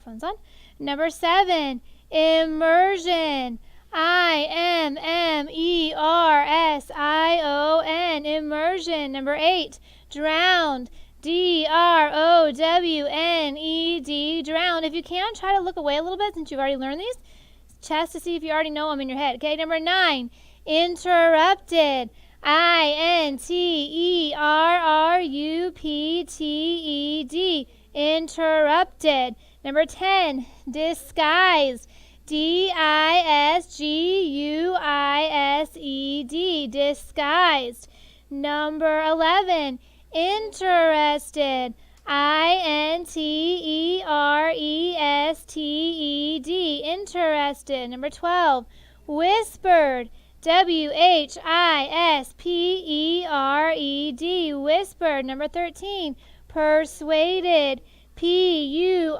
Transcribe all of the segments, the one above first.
Phone's on. Number 7, immersion. I-M-M-E-R-S-I-O-N, immersion. Number 8, drowned. D-R-O-W-N-E-D, drowned. If you can, try to look away a little bit since you've already learned these. Test to see if you already know them in your head. Okay, number 9, interrupted. I-N-T-E-R-R-U-P-T-E-D, interrupted. Number 10, disguised. D-I-S-G-U-I-S-E-D, disguised. Number 11, interested. I-N-T-E-R-E-S-T-E-D, interested. Number 12, whispered. W-H-I-S-P-E-R-E-D, whispered. Number 13, persuaded. P-U-R-S-U-A-D-E-D,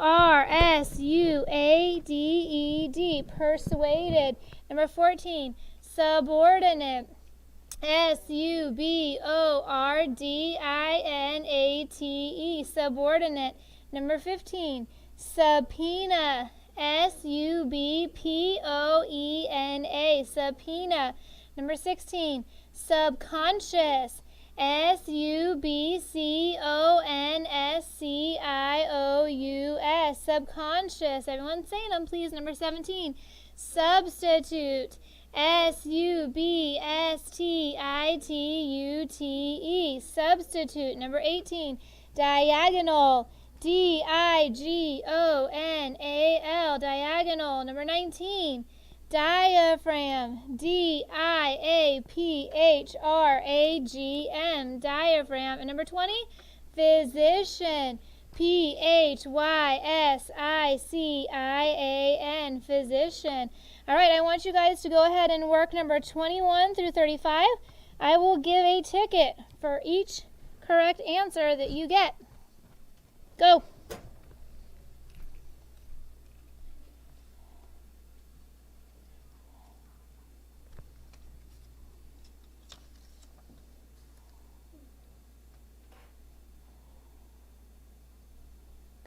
persuaded. Number 14, subordinate. S-U-B-O-R-D-I-N-A-T-E, subordinate. Number 15, subpoena. S-U-B-P-O-E-N-A, subpoena. Number 16, subconscious. S-U-B-C-O-N-S-C-I-O-U-S, subconscious. Everyone saying them, please. Number 17, substitute. S-U-B-S-T-I-T-U-T-E, substitute. Number 18, diagonal. D-I-G-O-N-A-L, diagonal. Number 19, diaphragm. D-I-A-P-H-R-A-G-M, diaphragm. And number 20, physician. P-H-Y-S-I-C-I-A-N, physician. All right, I want you guys to go ahead and work number 21 through 35. I will give a ticket for each correct answer that you get. Go.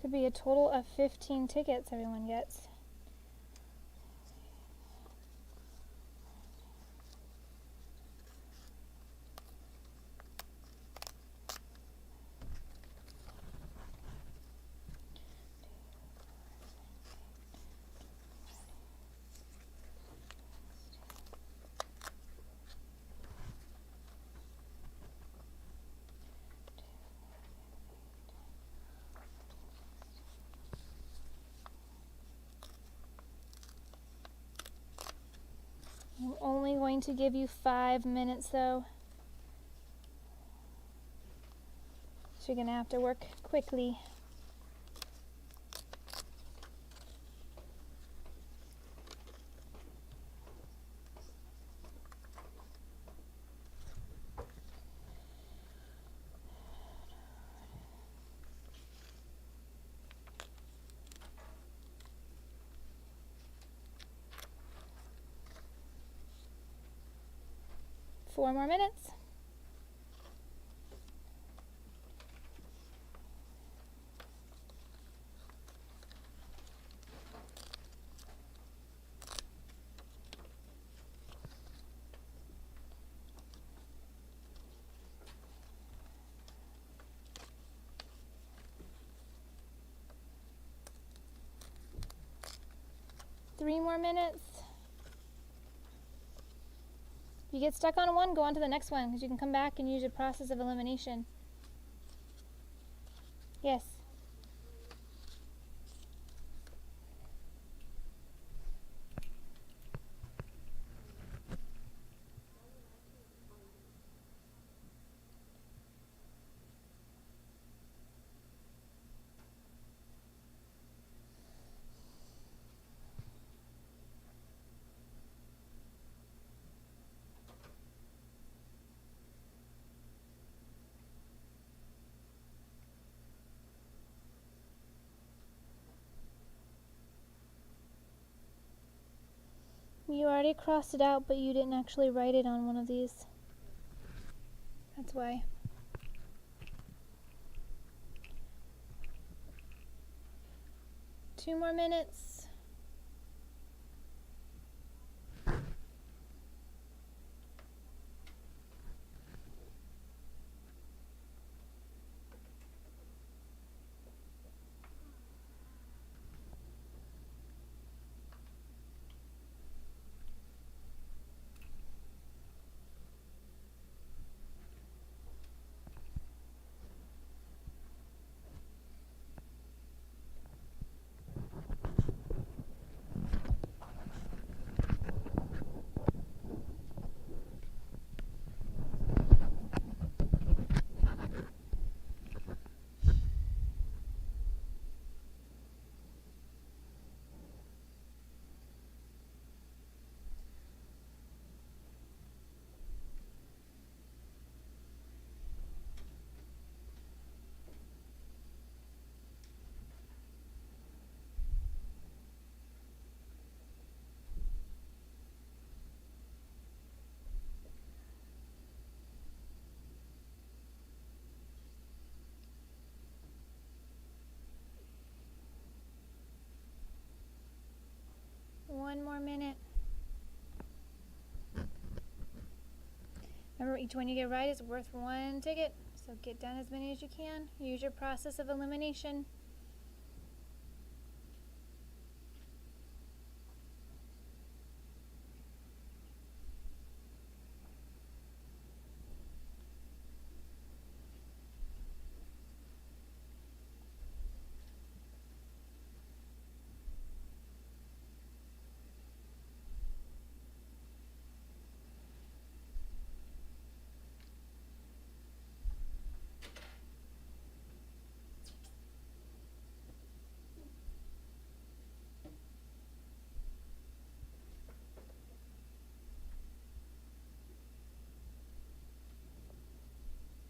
Could be a total of 15 tickets everyone gets. I'm only going to give you 5 minutes though. So you're going to have to work quickly. Four more minutes. Three more minutes. If you get stuck on one, go on to the next one because you can come back and use your process of elimination. Yes. You already crossed it out, but you didn't actually write it on one of these. That's why. 2 more minutes. One more minute. Remember, each one you get right is worth 1 ticket. So get done as many as you can. Use your process of elimination.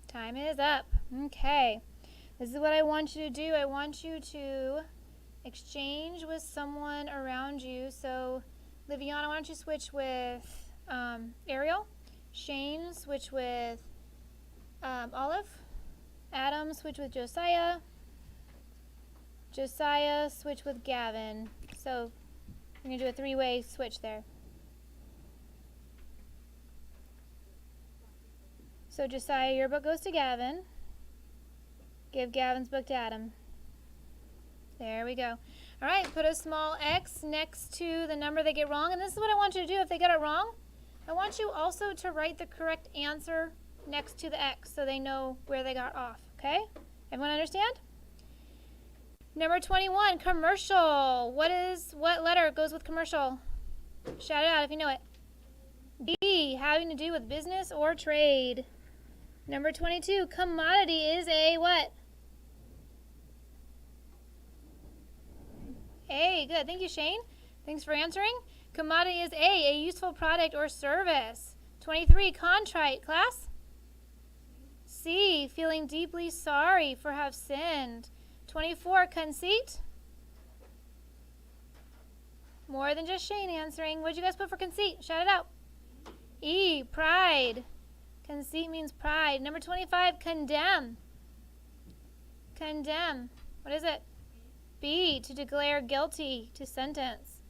Time is up. Okay. This is what I want you to do. I want you to exchange with someone around you. So, Liviana, why don't you switch with Ariel? Shane, switch with Olive. Adam, switch with Josiah. Josiah, switch with Gavin. So, we're going to do a 3-way switch there. So Josiah, your book goes to Gavin. Give Gavin's book to Adam. There we go. All right, put a small X next to the number they get wrong. And this is what I want you to do if they get it wrong. I want you also to write the correct answer next to the X so they know where they got off, okay? Everyone understand? Number 21, commercial. What letter goes with commercial? Shout it out if you know it. B, having to do with business or trade. Number 22, commodity is a what? A, good. Thank you, Shane. Thanks for answering. Commodity is a useful product or service. 23, contrite. Class? C, feeling deeply sorry for have sinned. 24, conceit. More than just Shane answering. What did you guys put for conceit? Shout it out. E, pride. Conceit means pride. Number 25, condemn. Condemn. What is it? B, to declare guilty, to sentence.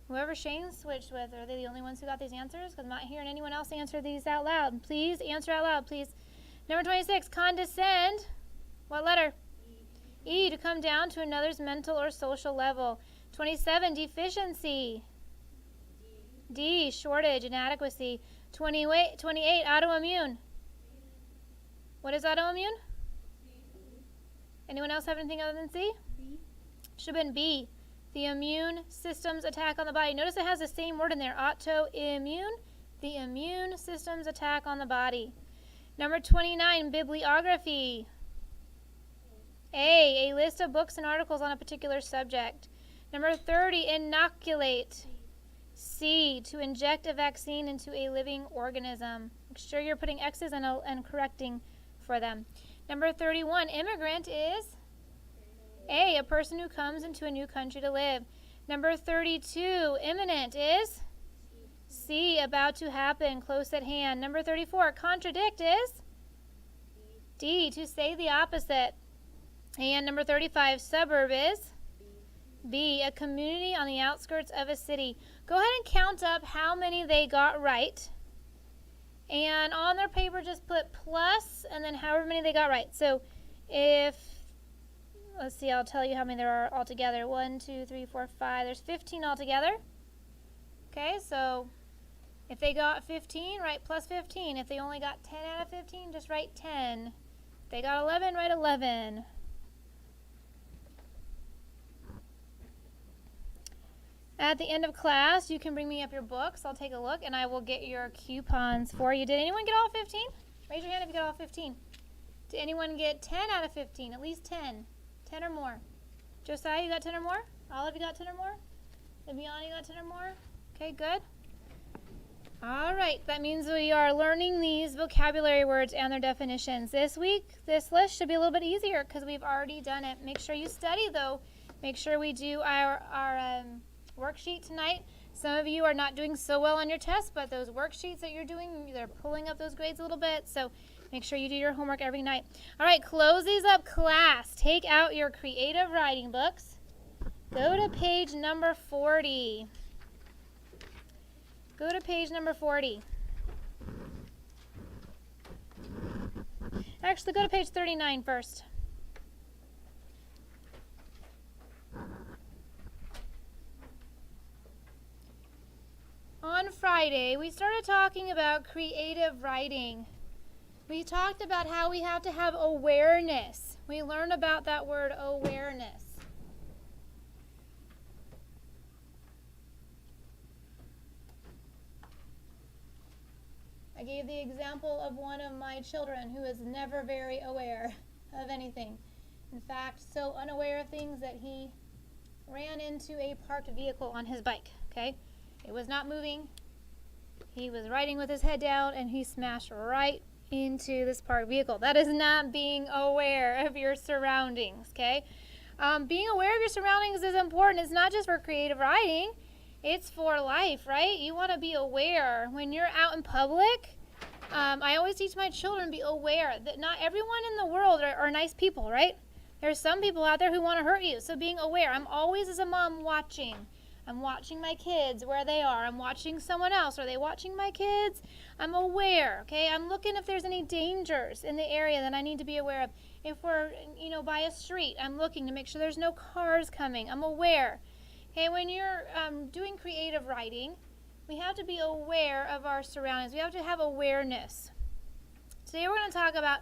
Whoever Shane switched with, are they the only ones who got these answers? Because I'm not hearing anyone else answer these out loud. Please answer out loud, please. Number 26, condescend. What letter? E, to come down to another's mental or social level. 27, deficiency. D, shortage, inadequacy. 28, autoimmune. What is autoimmune? Anyone else have anything other than C? B. Should have been B. The immune system's attack on the body. Notice it has the same word in there. Autoimmune. The immune system's attack on the body. Number 29, bibliography. A list of books and articles on a particular subject. Number 30, inoculate. C, to inject a vaccine into a living organism. Make sure you're putting X's and correcting for them. Number 31, immigrant is a person who comes into a new country to live. Number 32, imminent is C, about to happen, close at hand. Number 34, contradict is D, to say the opposite. And number 35, suburb is B, a community on the outskirts of a city. Go ahead and count up how many they got right. And on their paper, just put plus and then however many they got right. So if, let's see, I'll tell you how many there are altogether. 1, 2, 3, 4, 5. There's 15 altogether. Okay, so if they got 15, write plus 15. If they only got 10 out of 15, just write 10. If they got 11, write 11. At the end of class, you can bring me up your books. I'll take a look, and I will get your coupons for you. Did anyone get all 15? Raise your hand if you got all 15. Did anyone get 10 out of 15? At least 10. 10 or more. Josiah, you got 10 or more? Olive, you got 10 or more? Viviana, you got 10 or more? Okay, good. All right, that means we are learning these vocabulary words and their definitions. This week, this list should be a little bit easier because we've already done it. Make sure you study, though. Make sure we do our worksheet tonight. Some of you are not doing so well on your test, but those worksheets that you're doing, they're pulling up those grades a little bit, so make sure you do your homework every night. All right, close these up, class. Take out your creative writing books. Go to page number 40. Go to page number 40. Actually, go to page 39 first. On Friday, we started talking about creative writing. We talked about how we have to have awareness. We learned about that word awareness. I gave the example of one of my children who is never very aware of anything. In fact, so unaware of things that he ran into a parked vehicle on his bike, okay? It was not moving. He was riding with his head down, and he smashed right into this parked vehicle. That is not being aware of your surroundings, okay? Being aware of your surroundings is important. It's not just for creative writing. It's for life, right? You want to be aware. When you're out in public, I always teach my children, be aware that not everyone in the world are nice people, right? There's some people out there who want to hurt you. So being aware. I'm always, as a mom, watching. I'm watching my kids, where they are. I'm watching someone else. Are they watching my kids? I'm aware, okay? I'm looking if there's any dangers in the area that I need to be aware of. If we're, by a street, I'm looking to make sure there's no cars coming. I'm aware. Okay, when you're doing creative writing, we have to be aware of our surroundings. We have to have awareness. Today we're going to talk about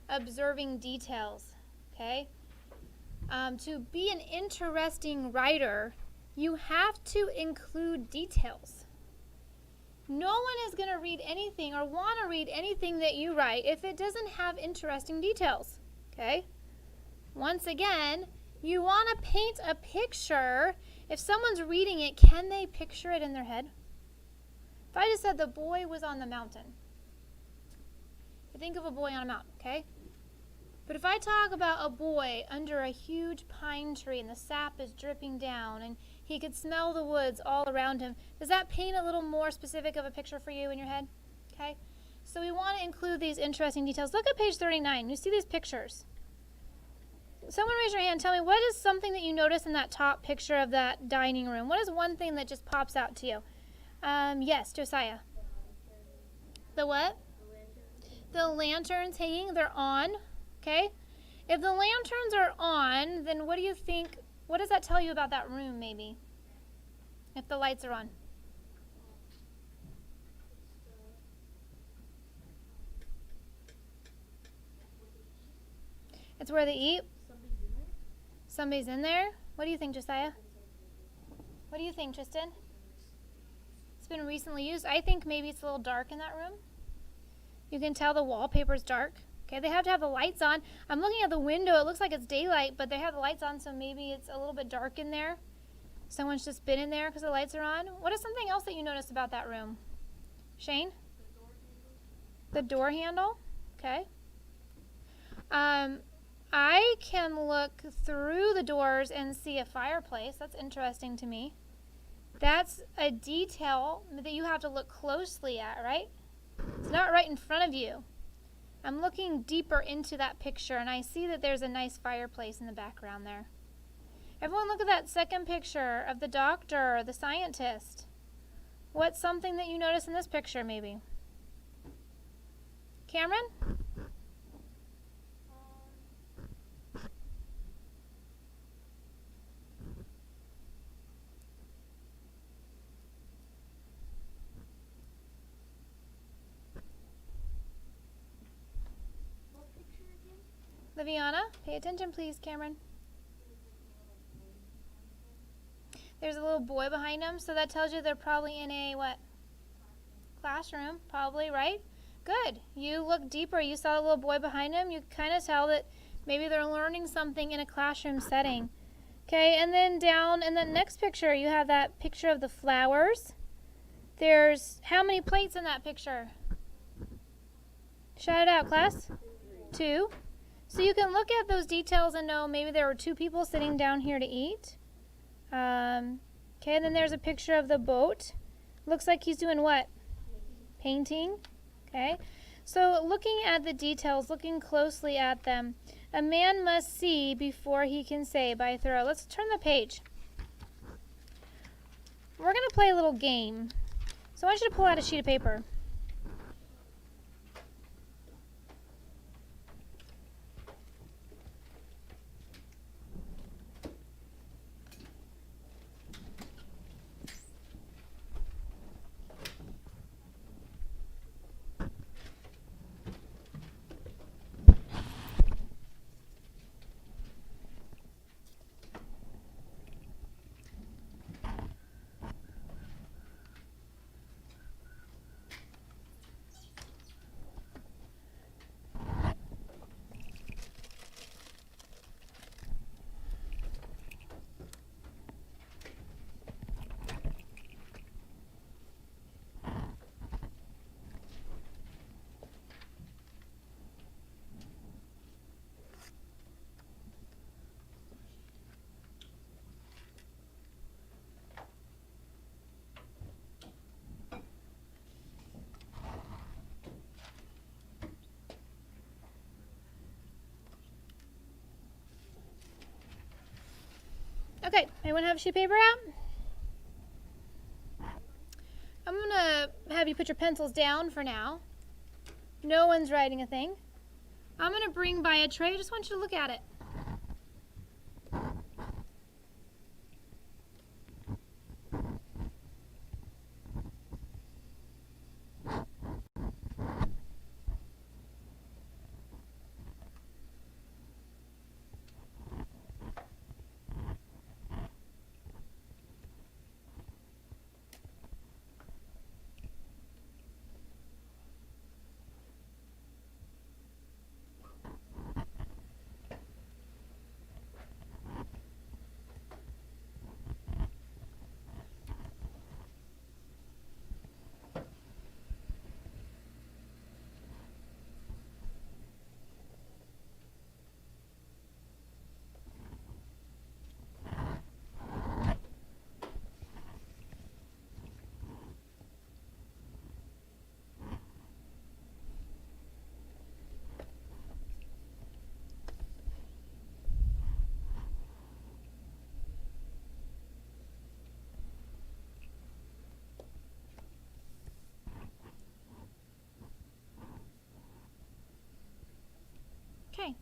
observing details, okay? To be an interesting writer, you have to include details. No one is going to read anything or want to read anything that you write if it doesn't have interesting details, okay? Once again, you want to paint a picture. If someone's reading it, can they picture it in their head? If I just said the boy was on the mountain, think of a boy on a mountain, okay? But if I talk about a boy under a huge pine tree and the sap is dripping down and he could smell the woods all around him, does that paint a little more specific of a picture for you in your head? Okay? So we want to include these interesting details. Look at page 39. You see these pictures. Someone raise your hand. Tell me, what is something that you notice in that top picture of that dining room? What is one thing that just pops out to you? Yes, Josiah. The what? The lanterns hanging. They're on. Okay? If the lanterns are on, then what do you think, what does that tell you about that room maybe? If the lights are on. It's where they eat? Somebody's in there? What do you think, Josiah? What do you think, Tristan? It's been recently used. I think maybe it's a little dark in that room. You can tell the wallpaper's dark. Okay, they have to have the lights on. I'm looking at the window. It looks like it's daylight, but they have the lights on, so maybe it's a little bit dark in there. Someone's just been in there because the lights are on. What is something else that you noticed about that room? Shane? The door handle? Okay. I can look through the doors and see a fireplace. That's interesting to me. That's a detail that you have to look closely at, right? It's not right in front of you. I'm looking deeper into that picture, and I see that there's a nice fireplace in the background there. Everyone look at that second picture of the doctor, the scientist. What's something that you notice in this picture, maybe? Cameron? What picture again? Liviana, pay attention please, Cameron. There's a little boy behind him, so that tells you they're probably in a what? Classroom, probably, right? Good. You look deeper. You saw the little boy behind him. You kind of tell that maybe they're learning something in a classroom setting. Okay, and then down in the next picture, you have that picture of the flowers. There's how many plates in that picture? Shout it out, class. 2. So you can look at those details and know maybe there were 2 people sitting down here to eat. Okay, and then there's a picture of the boat. Looks like he's doing what? Painting. Okay, so looking at the details, looking closely at them, a man must see before he can say by Thoreau. Let's turn the page. We're going to play a little game. So I want you to pull out a sheet of paper. Okay, anyone have a sheet of paper out? I'm going to have you put your pencils down for now. No one's writing a thing. I'm going to bring by a tray. I just want you to look at it. Okay.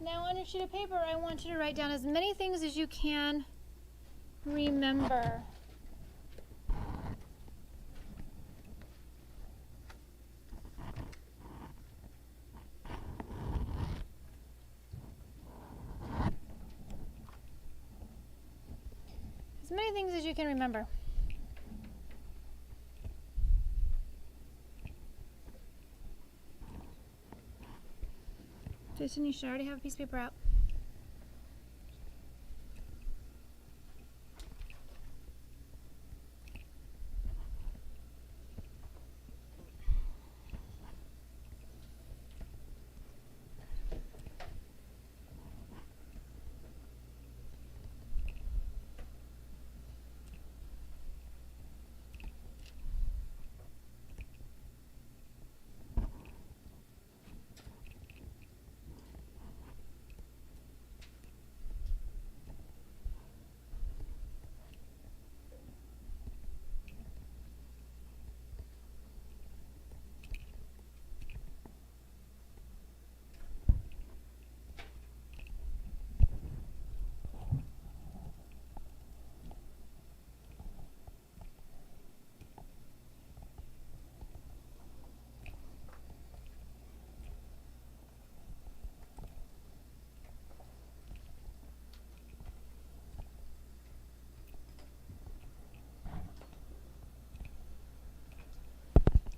Now on your sheet of paper, I want you to write down as many things as you can remember. As many things as you can remember. Jason, you should already have a piece of paper out.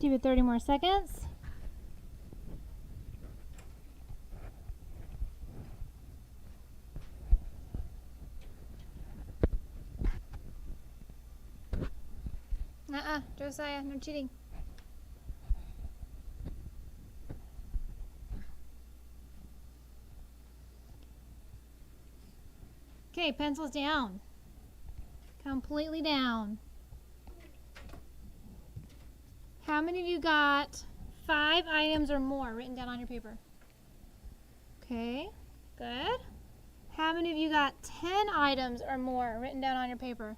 give it 30 more seconds. Josiah, no cheating. Okay, pencils down. Completely down. How many of you got 5 items or more written down on your paper? Okay, good. How many of you got 10 items or more written down on your paper?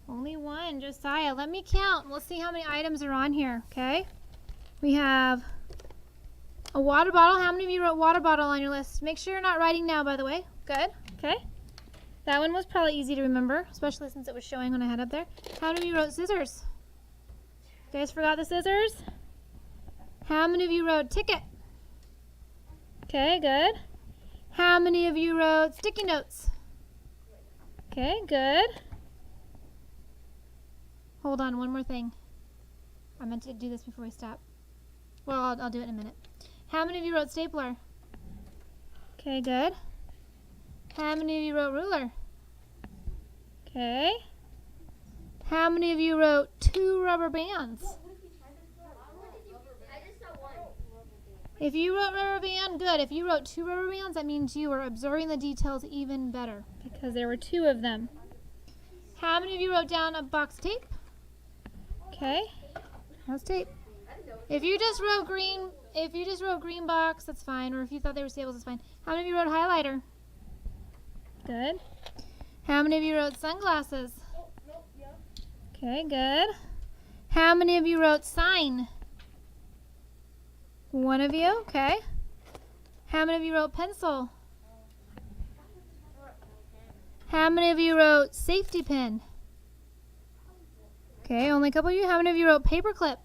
Only one, Josiah. Let me count. Let's see how many items are on here, okay? We have a water bottle. How many of you wrote water bottle on your list? Make sure you're not writing now, by the way. Good, okay. That one was probably easy to remember, especially since it was showing when I had up there. How many of you wrote scissors? You guys forgot the scissors? How many of you wrote ticket? Okay, good. How many of you wrote sticky notes? Okay, good. Hold on, one more thing. I meant to do this before we stop. Well, I'll do it in a minute. How many of you wrote stapler? Okay, good. How many of you wrote ruler? Okay. How many of you wrote 2 rubber bands? If you wrote rubber band, good. If you wrote 2 rubber bands, that means you were observing the details even better because there were 2 of them. How many of you wrote down a box of tape? Okay. How's tape? If you just wrote green box, that's fine. Or if you thought they were staples, that's fine. How many of you wrote highlighter? Good. How many of you wrote sunglasses? Okay, good. How many of you wrote sign? One of you, okay. How many of you wrote pencil? How many of you wrote safety pin? Okay, only a couple of you. How many of you wrote paperclip?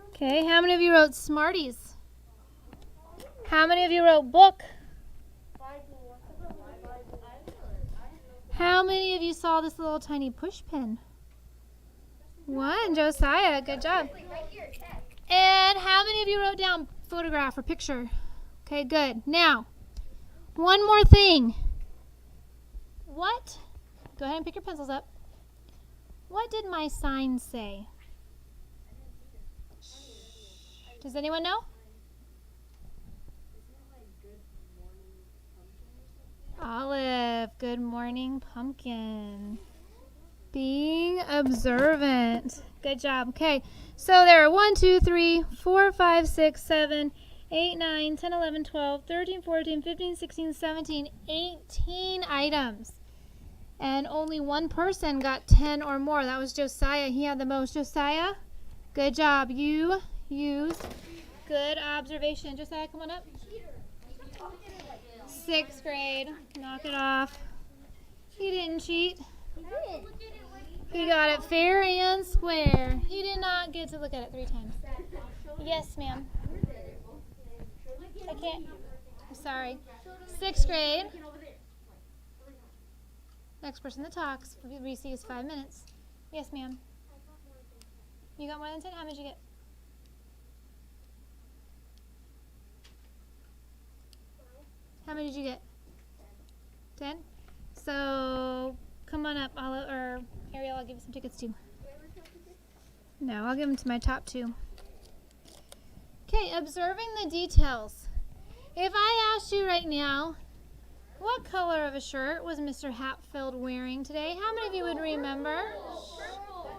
Okay, how many of you wrote Smarties? How many of you wrote book? How many of you saw this little tiny push pin? 1, Josiah, good job. And how many of you wrote down photograph or picture? Okay, good. Now, one more thing. Go ahead and pick your pencils up. What did my sign say? Does anyone know? Olive, good morning, pumpkin. Being observant. Good job. Okay, so there are 1, 2, 3, 4, 5, 6, 7, 8, 9, 10, 11, 12, 13, 14, 15, 16, 17, 18 items. And only one person got 10 or more. That was Josiah. He had the most. Josiah, good job. You used good observation. Josiah, come on up. 6th grade. Knock it off. He didn't cheat. He got it fair and square. He did not get to look at it 3 times. Yes, ma'am. I can't. I'm sorry. 6th grade. Next person that talks receives 5 minutes. Yes, ma'am. You got more than 10? How many did you get? How many did you get? 10? So, come on up, Ariel, I'll give you some tickets too. No, I'll give them to my top 2. Okay, observing the details. If I asked you right now, what color of a shirt was Mr. Hatfield wearing today? How many of you would remember?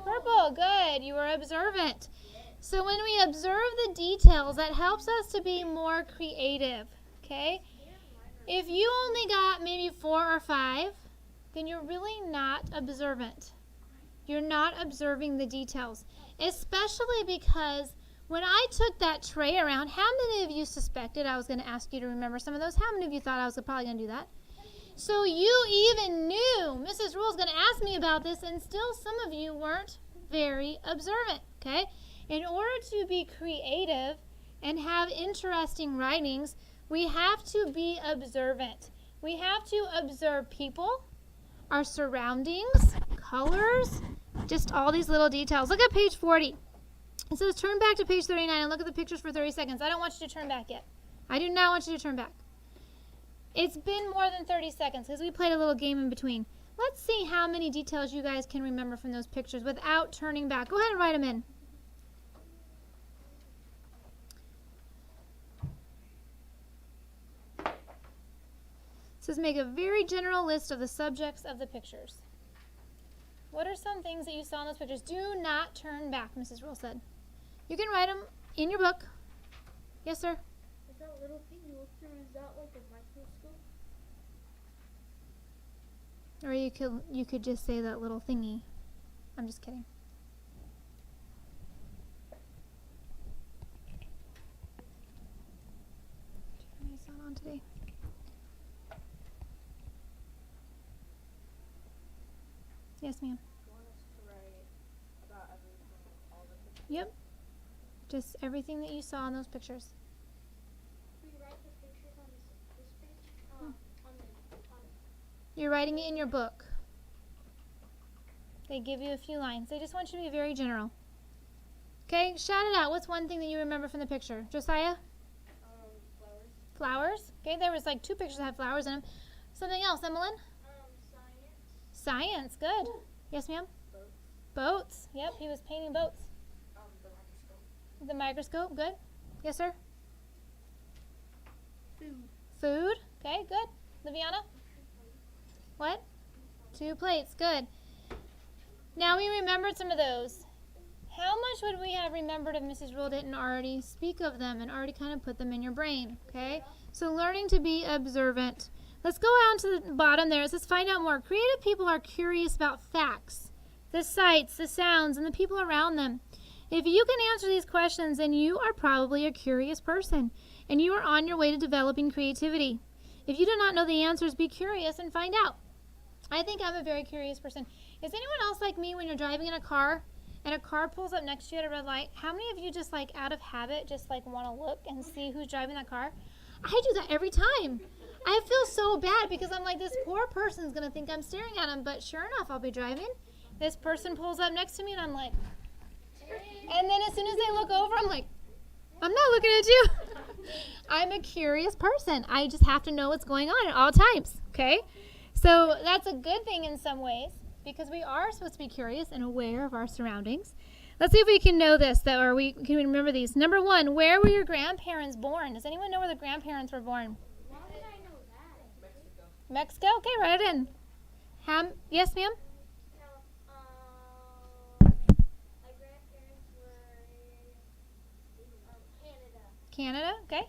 Purple, good. You were observant. So when we observe the details, that helps us to be more creative, okay? If you only got maybe 4 or 5, then you're really not observant. You're not observing the details, especially because when I took that tray around, how many of you suspected I was going to ask you to remember some of those? How many of you thought I was probably going to do that? So you even knew Mrs. Rule was going to ask me about this, and still some of you weren't very observant, okay? In order to be creative and have interesting writings, we have to be observant. We have to observe people, our surroundings, colors, just all these little details. Look at page 40. It says turn back to page 39 and look at the pictures for 30 seconds. I don't want you to turn back yet. I do not want you to turn back. It's been more than 30 seconds because we played a little game in between. Let's see how many details you guys can remember from those pictures without turning back. Go ahead and write them in. It says make a very general list of the subjects of the pictures. What are some things that you saw in those pictures? Do not turn back, Mrs. Rule said. You can write them in your book. Yes, sir? Is that little thing you look through, is that like a microscope? Or you could just say that little thingy. I'm just kidding. Turn these on today. Yes, ma'am. You want us to write about everything, all the pictures? Yep. Just everything that you saw in those pictures. We write the pictures on this page? On You're writing it in your book. They give you a few lines. They just want you to be very general. Okay, shout it out. What's one thing that you remember from the picture? Josiah? flowers. Flowers. Okay, there was like 2 pictures that had flowers in them. Something else, Emmeline? Science. Science, good. Yes, ma'am? Boats. Boats. Yep, he was painting boats. The microscope. The microscope, good. Yes, sir? Food. Food. Okay, good. Liviana? What? 2 plates, good. Now we remembered some of those. How much would we have remembered if Mrs. Rule didn't already speak of them and already kind of put them in your brain, okay? So learning to be observant. Let's go down to the bottom there. It says find out more. Creative people are curious about facts, the sights, the sounds, and the people around them. If you can answer these questions, then you are probably a curious person, and you are on your way to developing creativity. If you do not know the answers, be curious and find out. I think I'm a very curious person. Is anyone else like me when you're driving in a car and a car pulls up next to you at a red light? How many of you just like out of habit just like want to look and see who's driving that car? I do that every time. I feel so bad because I'm like, this poor person's going to think I'm staring at him, but sure enough, I'll be driving. This person pulls up next to me and I'm like, and then as soon as they look over, I'm like, I'm not looking at you. I'm a curious person. I just have to know what's going on at all times, okay? So that's a good thing in some ways because we are supposed to be curious and aware of our surroundings. Let's see if we can know this, or we can remember these. Number 1, where were your grandparents born? Does anyone know where the grandparents were born? Why would I know that? Mexico. Mexico? Okay, write it in. Yes, ma'am? My grandparents were in Canada. Canada? Okay.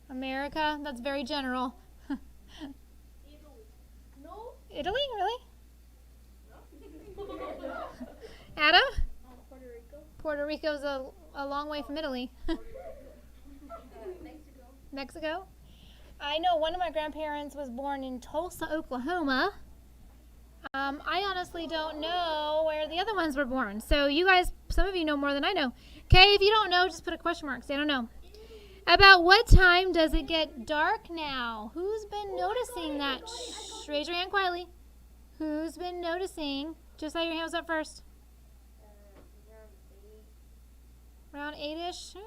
America? That's very general. Italy. No. Italy? Really? Adam? Puerto Rico. Puerto Rico's a long way from Italy. Mexico. Mexico? I know one of my grandparents was born in Tulsa, Oklahoma. I honestly don't know where the other ones were born. So you guys, some of you know more than I know. Okay, if you don't know, just put a question mark. Say, I don't know. About what time does it get dark now? Who's been noticing that? Shh, raise your hand quietly. Who's been noticing? Just let your hands up first. Around 8-ish? 7:30.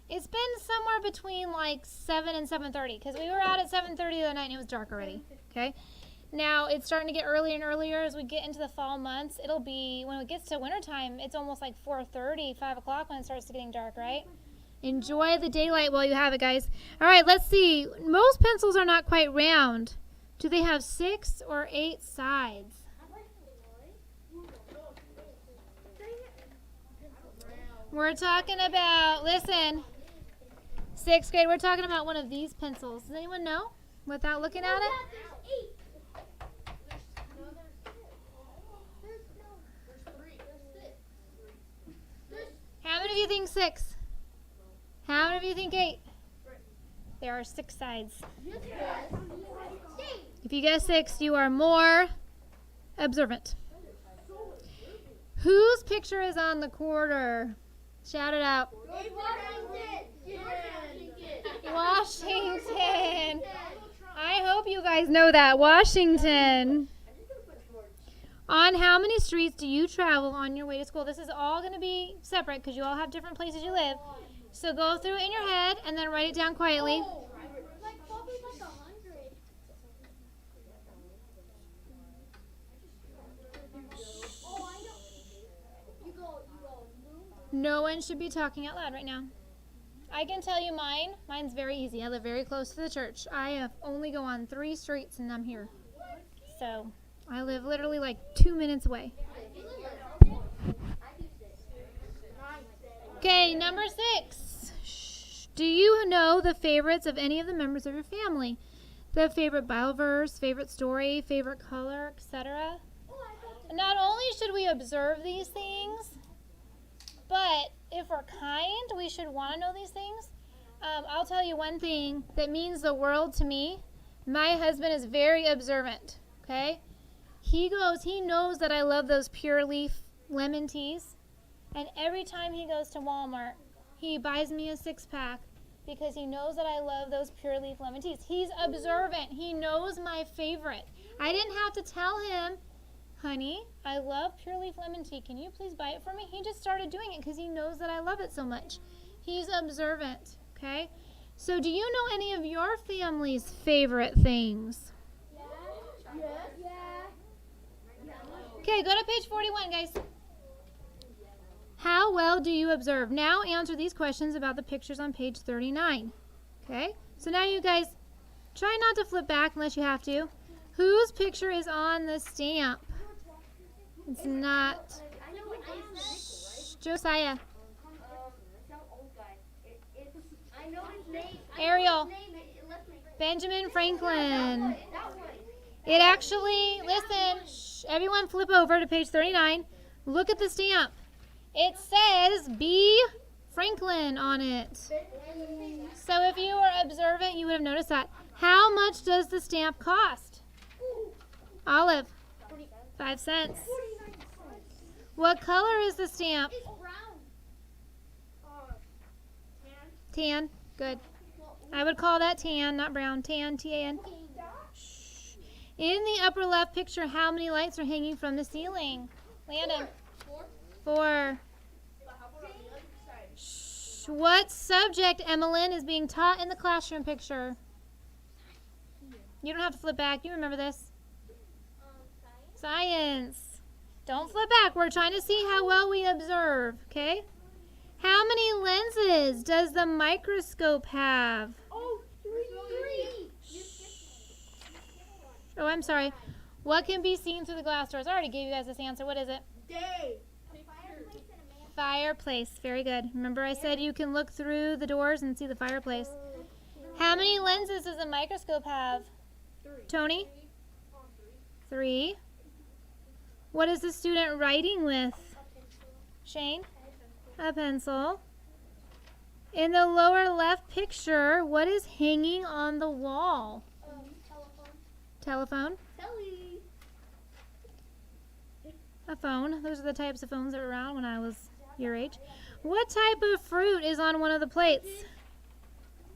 It's been somewhere between like 7 and 7:30 because we were out at 7:30 the other night and it was dark already. Okay. Now it's starting to get earlier and earlier as we get into the fall months. It'll be, when it gets to wintertime, it's almost like 4:30, 5 o'clock when it starts getting dark, right? Enjoy the daylight while you have it, guys. All right, let's see. Most pencils are not quite round. Do they have 6 or 8 sides? We're talking about, listen, 6th grade, we're talking about one of these pencils. Does anyone know without looking at it? How many of you think 6? How many of you think 8? There are 6 sides. If you guess 6, you are more observant. Whose picture is on the quarter? Shout it out. Washington. I hope you guys know that. Washington. On how many streets do you travel on your way to school? This is all going to be separate because you all have different places you live. So go through it in your head and then write it down quietly. Like probably like 100. Oh, I know. You go. No one should be talking out loud right now. I can tell you mine. Mine's very easy. I live very close to the church. I only go on 3 streets and I'm here. So I live literally like 2 minutes away. Okay, number 6. Do you know the favorites of any of the members of your family? The favorite Bible verse, favorite story, favorite color, etc. Not only should we observe these things, but if we're kind, we should want to know these things. I'll tell you one thing that means the world to me. My husband is very observant, okay? He knows that I love those pure leaf lemon teas. And every time he goes to Walmart, he buys me a 6-pack because he knows that I love those pure leaf lemon teas. He's observant. He knows my favorite. I didn't have to tell him, honey, I love pure leaf lemon tea. Can you please buy it for me? He just started doing it because he knows that I love it so much. He's observant, okay? So do you know any of your family's favorite things? Okay, go to page 41, guys. How well do you observe? Now answer these questions about the pictures on page 39. Okay? So now you guys try not to flip back unless you have to. Whose picture is on the stamp? It's not Josiah. Ariel. Benjamin Franklin. It actually, listen, everyone flip over to page 39. Look at the stamp. It says B. Franklin on it. So if you were observant, you would have noticed that. How much does the stamp cost? Olive. 5 cents. What color is the stamp? It's brown. Tan. Good. I would call that tan, not brown. Tan, T-A-N. In the upper left picture, how many lights are hanging from the ceiling? Landon. 4. What subject, Emmeline, is being taught in the classroom picture? You don't have to flip back. You remember this. Science. Don't flip back. We're trying to see how well we observe, okay? How many lenses does the microscope have? Oh, 3. Oh, I'm sorry. What can be seen through the glass doors? I already gave you guys this answer. What is it? Day. Fireplace. Very good. Remember I said you can look through the doors and see the fireplace. How many lenses does a microscope have? 3. Tony? 3. What is the student writing with? Shane? A pencil. In the lower left picture, what is hanging on the wall? Telephone? A phone. Those are the types of phones that were around when I was your age. What type of fruit is on one of the plates?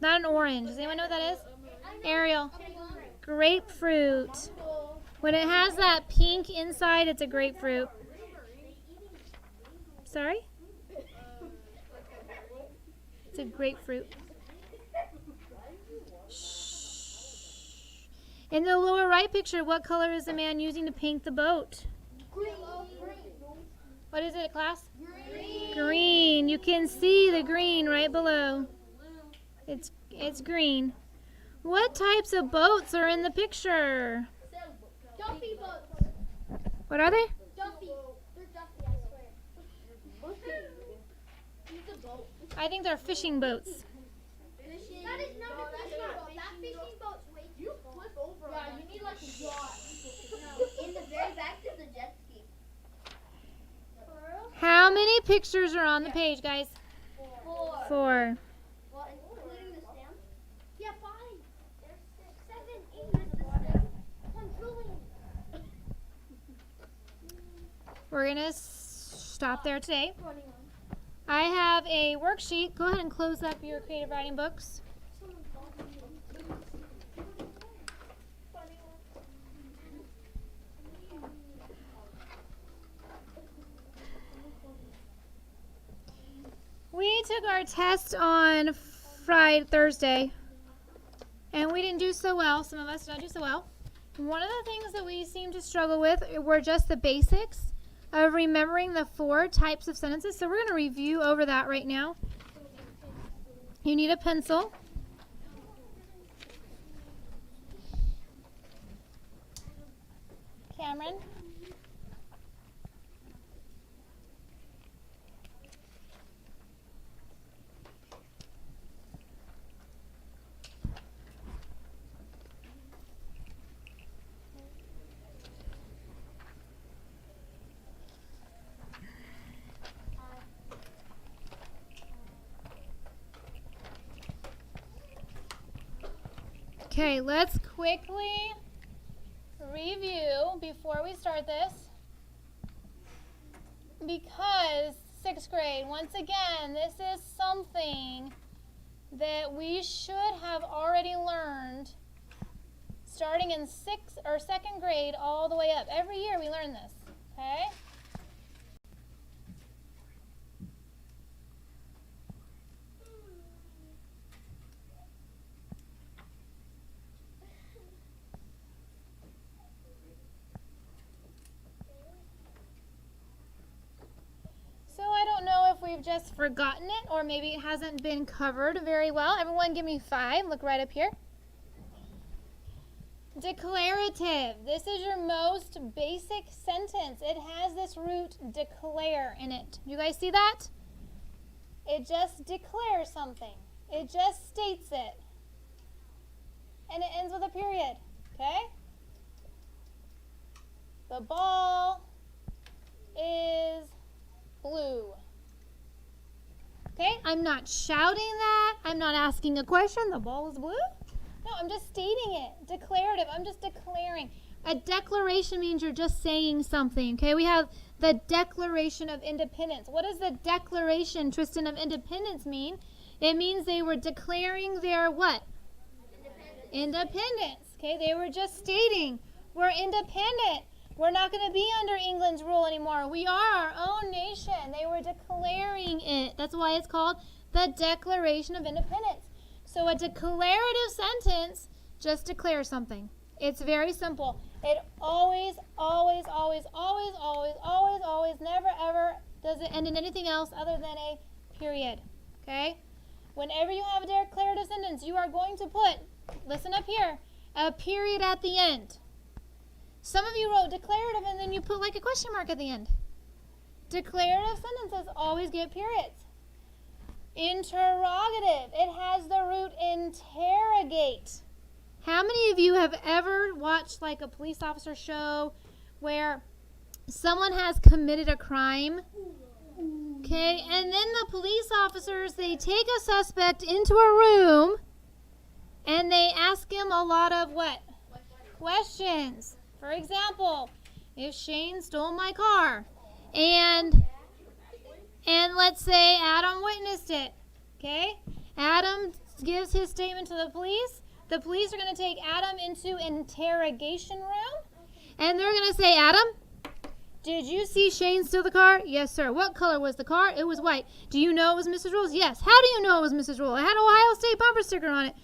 Not an orange. Does anyone know what that is? Ariel. Grapefruit. When it has that pink inside, it's a grapefruit. Sorry? It's a grapefruit. Shh. In the lower right picture, what color is the man using to paint the boat? Green. What is it, class? Green. Green. You can see the green right below. It's green. What types of boats are in the picture? Duffy boats. What are they? Duffy. They're Duffy, I swear. It's a boat. I think they're fishing boats. That is not a fishing boat. That fishing boat's way too small. You flip over. Yeah, you need like a yacht. No, in the very back is a jet ski. How many pictures are on the page, guys? 4. 4. Well, including the stamp? Yeah, 5. There's 6, 7, 8. There's the stamp. I'm drooling. We're going to stop there today. 21. I have a worksheet. Go ahead and close up your creative writing books. We took our test on Thursday, and we didn't do so well. Some of us did not do so well. One of the things that we seemed to struggle with were just the basics of remembering the 4 types of sentences. So we're going to review over that right now. You need a pencil. Cameron? Okay, let's quickly review before we start this, because 6th grade, once again, this is something that we should have already learned starting in 6th or 2nd grade all the way up. Every year we learn this, okay? We've just forgotten it, or maybe it hasn't been covered very well. Everyone give me 5. Look right up here. Declarative. This is your most basic sentence. It has this root declare in it. You guys see that? It just declares something. It just states it. And it ends with a period. Okay? The ball is blue. Okay, I'm not shouting that. I'm not asking a question. The ball is blue. No, I'm just stating it. Declarative. I'm just declaring. A declaration means you're just saying something. Okay, we have the Declaration of Independence. What does the Declaration, Tristan, of Independence mean? It means they were declaring their what? Independence. Okay, they were just stating we're independent. We're not going to be under England's rule anymore. We are our own nation. They were declaring it. That's why it's called the Declaration of Independence. So a declarative sentence just declares something. It's very simple. It always, always, always, always, always, always, always, never, ever does it end in anything else other than a period. Okay? Whenever you have a declarative sentence, you are going to put, listen up here, a period at the end. Some of you wrote declarative and then you put like a question mark at the end. Declarative sentences always get periods. Interrogative. It has the root interrogate. How many of you have ever watched like a police officer show where someone has committed a crime? Okay, and then the police officers, they take a suspect into a room and they ask him a lot of what? Questions. For example, if Shane stole my car and let's say Adam witnessed it, okay? Adam gives his statement to the police. The police are going to take Adam into interrogation room and they're going to say, Adam, did you see Shane steal the car? Yes, sir. What color was the car? It was white. Do you know it was Mrs. Rule's? Yes. How do you know it was Mrs. Rule? It had an Ohio State bumper sticker on it.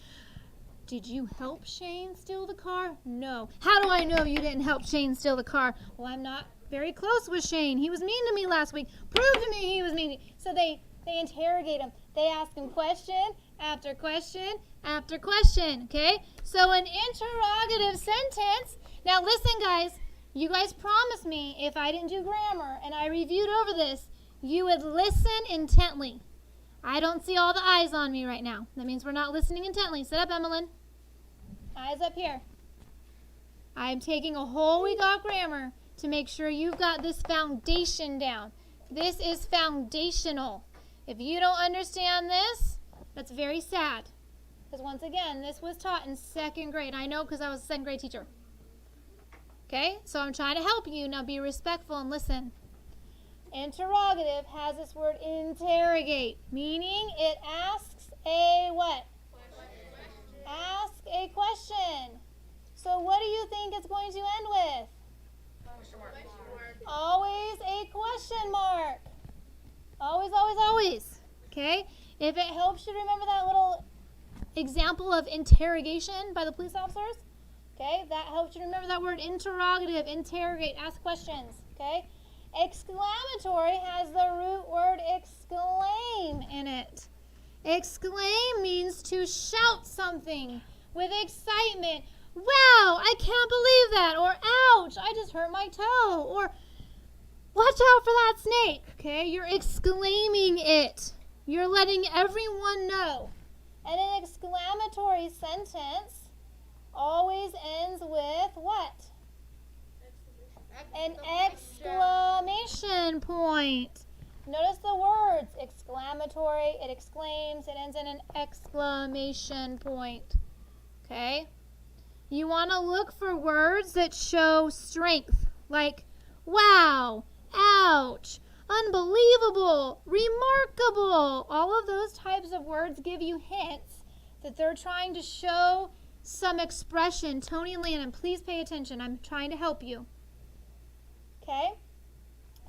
Did you help Shane steal the car? No. How do I know you didn't help Shane steal the car? Well, I'm not very close with Shane. He was mean to me last week. Prove to me he was mean to me. So they interrogate him. They ask him question after question after question, okay? So an interrogative sentence. Now listen, guys. You guys promised me if I didn't do grammar and I reviewed over this, you would listen intently. I don't see all the eyes on me right now. That means we're not listening intently. Sit up, Emmeline. Eyes up here. I'm taking a whole week off grammar to make sure you've got this foundation down. This is foundational. If you don't understand this, that's very sad. Because once again, this was taught in 2nd grade. I know because I was a 2nd grade teacher. Okay? So I'm trying to help you. Now be respectful and listen. Interrogative has this word interrogate, meaning it asks a what? Question. Ask a question. So what do you think it's going to end with? Question mark. Always a question mark. Always, always, always. Okay? If it helps you remember that little example of interrogation by the police officers, okay, that helps you remember that word interrogative, interrogate, ask questions, okay? Exclamatory has the root word exclaim in it. Exclaim means to shout something with excitement. Wow, I can't believe that. Or ouch, I just hurt my toe. Or watch out for that snake. Okay, you're exclaiming it. You're letting everyone know. And an exclamatory sentence always ends with what? An exclamation point. Notice the words exclamatory, it exclaims, it ends in an exclamation point. Okay? You want to look for words that show strength, like wow, ouch, unbelievable, remarkable. All of those types of words give you hints that they're trying to show some expression. Tony and Landon, please pay attention. I'm trying to help you. Okay?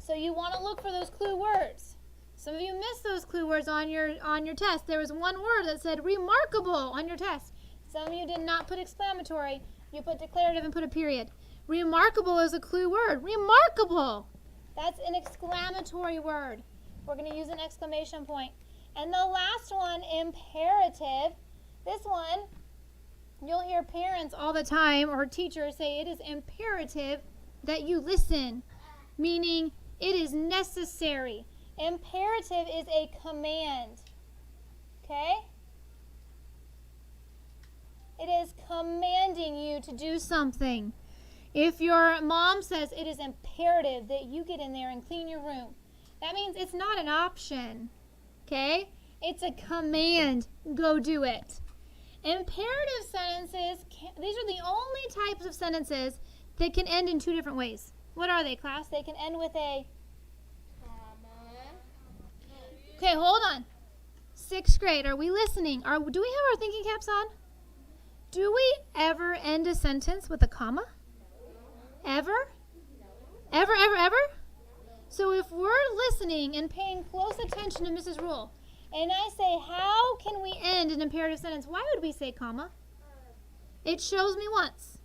So you want to look for those clue words. Some of you missed those clue words on your test. There was one word that said remarkable on your test. Some of you did not put exclamatory. You put declarative and put a period. Remarkable is a clue word. Remarkable. That's an exclamatory word. We're going to use an exclamation point. And the last one, imperative. This one, you'll hear parents all the time or teachers say it is imperative that you listen, meaning it is necessary. Imperative is a command. Okay? It is commanding you to do something. If your mom says it is imperative that you get in there and clean your room, that means it's not an option. Okay? It's a command. Go do it. Imperative sentences, these are the only types of sentences that can end in two different ways. What are they, class? They can end with a comma. Okay, hold on. 6th grade, are we listening? Do we have our thinking caps on? Do we ever end a sentence with a comma? Ever? Ever, ever, ever? So if we're listening and paying close attention to Mrs. Rule, and I say, how can we end an imperative sentence? Why would we say comma? It shows me once.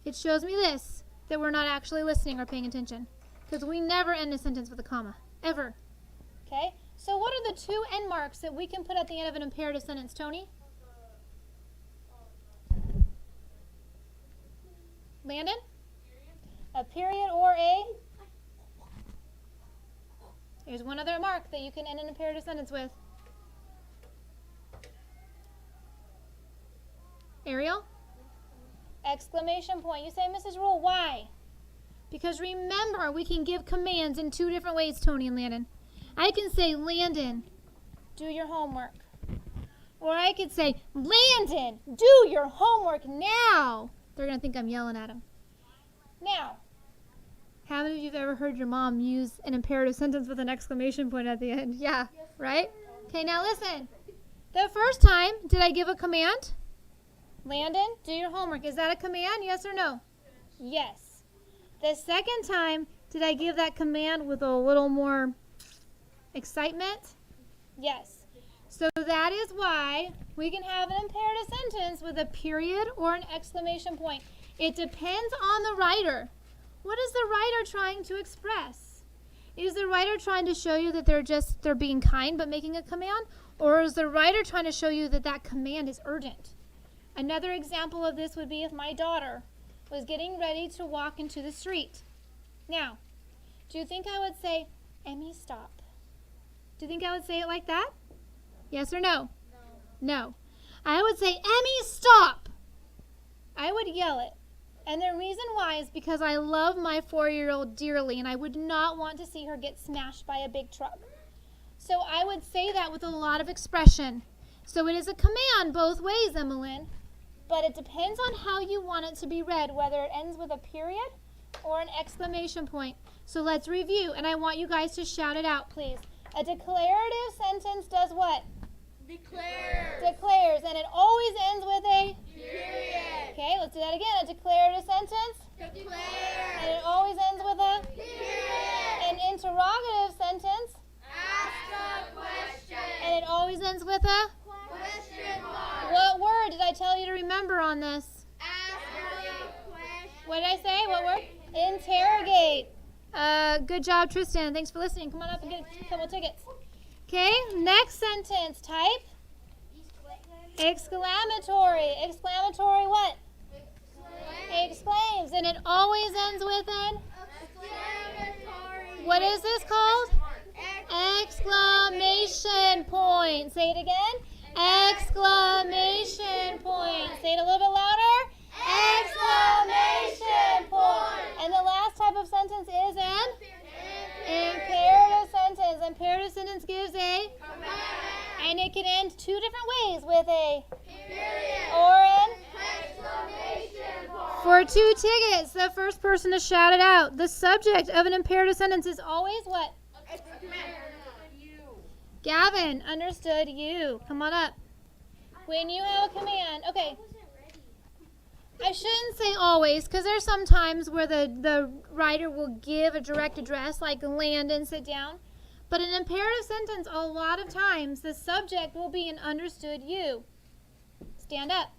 It shows me this, that we're not actually listening or paying attention. Because we never end a sentence with a comma. Ever. Okay? So what are the two end marks that we can put at the end of an imperative sentence, Tony? Landon? A period or a? Here's one other mark that you can end an imperative sentence with. Ariel? Exclamation point. You say, Mrs. Rule, why? Because remember, we can give commands in two different ways, Tony and Landon. I can say, Landon, do your homework. Or I could say, Landon, do your homework now. They're going to think I'm yelling at them. Now, how many of you have ever heard your mom use an imperative sentence with an exclamation point at the end? Yeah, right? Okay, now listen. The first time, did I give a command? Landon, do your homework. Is that a command? Yes or no? Yes. The second time, did I give that command with a little more excitement? Yes. So that is why we can have an imperative sentence with a period or an exclamation point. It depends on the writer. What is the writer trying to express? Is the writer trying to show you that they're being kind but making a command? Or is the writer trying to show you that that command is urgent? Another example of this would be if my daughter was getting ready to walk into the street. Now, do you think I would say, Emmy, stop? Do you think I would say it like that? Yes or no? No. I would say, Emmy, stop! I would yell it. And the reason why is because I love my 4-year-old dearly, and I would not want to see her get smashed by a big truck. So I would say that with a lot of expression. So it is a command both ways, Emmeline. But it depends on how you want it to be read, whether it ends with a period or an exclamation point. So let's review, and I want you guys to shout it out, please. A declarative sentence does what? Declares. Declares, and it always ends with a? Period. Okay, let's do that again. A declarative sentence? Declares. And it always ends with a? Period. An interrogative sentence? Ask a question. And ends with a? Question mark. What word did I tell you to remember on this? What did I say? What word? Interrogate. Good job, Tristan. Thanks for listening. Come on up and get a couple tickets. Okay, next sentence. Type. Exclamatory. Exclamatory what? Exclaims. And it always ends with an? What is this called? Exclamation point. Say it again. Exclamation point. Say it a little bit louder. Exclamation point. And the last type of sentence is an? Imperative sentence. Imperative sentence gives a? And it can end two different ways, with a or an exclamation point. For 2 tickets, the first person to shout it out. The subject of an imperative sentence is always what? Gavin, understood you. Come on up. When you have a command. Okay. I shouldn't say always, because there's some times where the writer will give a direct address, like land and sit down. But in an imperative sentence, a lot of times, the subject will be an understood you. Stand up.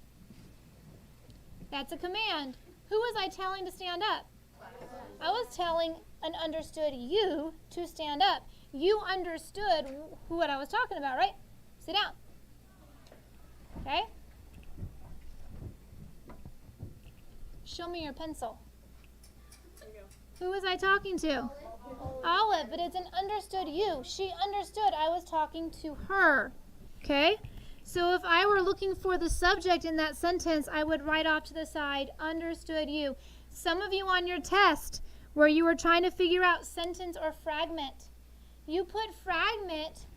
That's a command. Who was I telling to stand up? I was telling an understood you to stand up. You understood what I was talking about, right? Sit down. Okay? Show me your pencil. Who was I talking to? Olive, but it's an understood you. She understood I was talking to her. Okay? So if I were looking for the subject in that sentence, I would write off to the side, understood you. Some of you on your test, where you were trying to figure out sentence or fragment, you put fragment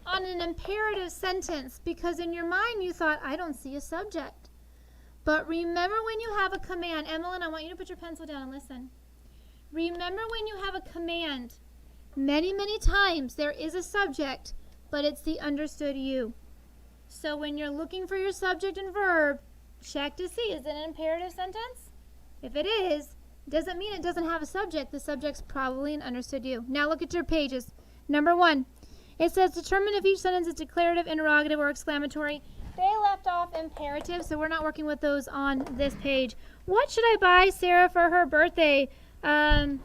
on an imperative sentence because in your mind you thought, I don't see a subject. But remember when you have a command, Emmeline, I want you to put your pencil down and listen. Remember when you have a command, many, many times there is a subject, but it's the understood you. So when you're looking for your subject and verb, check to see, is it an imperative sentence? If it is, doesn't mean it doesn't have a subject. The subject's probably an understood you. Now look at your pages. Number 1, it says determine if each sentence is declarative, interrogative, or exclamatory. They left off imperative, so we're not working with those on this page. What should I buy Sarah for her birthday? Adam,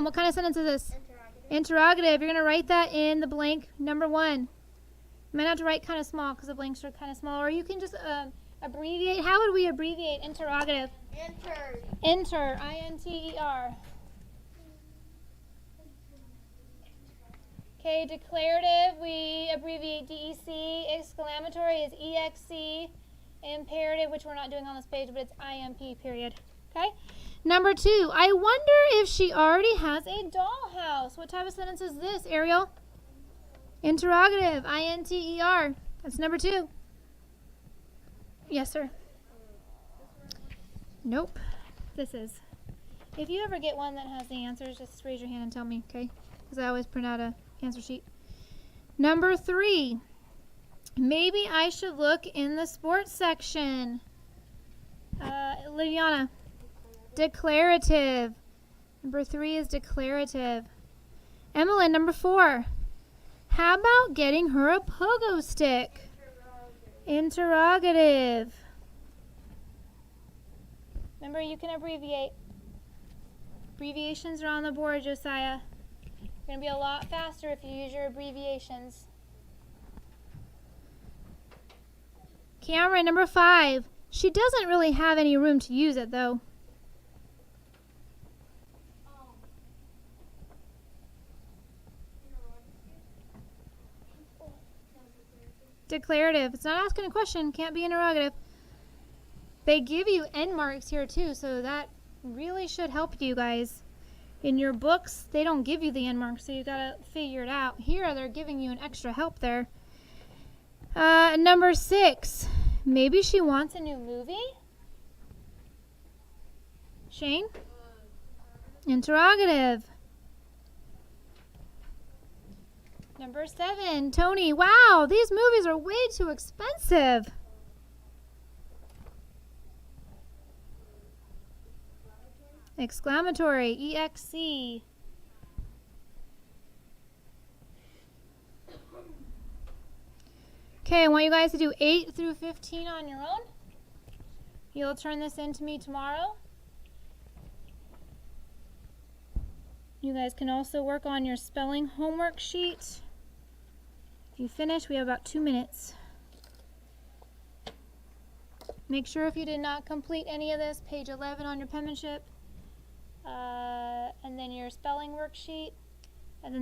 what kind of sentence is this? Interrogative. You're going to write that in the blank number 1. You might have to write kind of small because the blanks are kind of small, or you can just abbreviate. How would we abbreviate interrogative? Inter, I-N-T-E-R. Okay, declarative, we abbreviate D-E-C. Exclamatory is E-X-C. Imperative, which we're not doing on this page, but it's I-M-P, period. Okay? Number 2, I wonder if she already has a dollhouse. What type of sentence is this, Ariel? Interrogative, I-N-T-E-R. That's number 2. Yes, sir. Nope. This is. If you ever get one that has the answers, just raise your hand and tell me, okay? Because I always print out a answer sheet. Number 3, maybe I should look in the sports section. Liliana. Declarative. Number 3 is declarative. Emmeline, number 4. How about getting her a pogo stick? Interrogative. Remember, you can abbreviate. Abbreviations are on the board, Josiah. You're going to be a lot faster if you use your abbreviations. Cameron, number 5. She doesn't really have any room to use it, though. Declarative. It's not asking a question. Can't be interrogative. They give you end marks here, too, so that really should help you guys. In your books, they don't give you the end marks, so you got to figure it out. Here, they're giving you an extra help there. Number 6. Maybe she wants a new movie? Shane? Interrogative. Number 7. Tony, wow, these movies are way too expensive. Exclamatory, E-X-C. Okay, I want you guys to do 8 through 15 on your own. You'll turn this in to me tomorrow. You guys can also work on your spelling homework sheet. If you finish, we have about 2 minutes. Make sure if you did not complete any of this, page 11 on your penmanship, and then your spelling worksheet.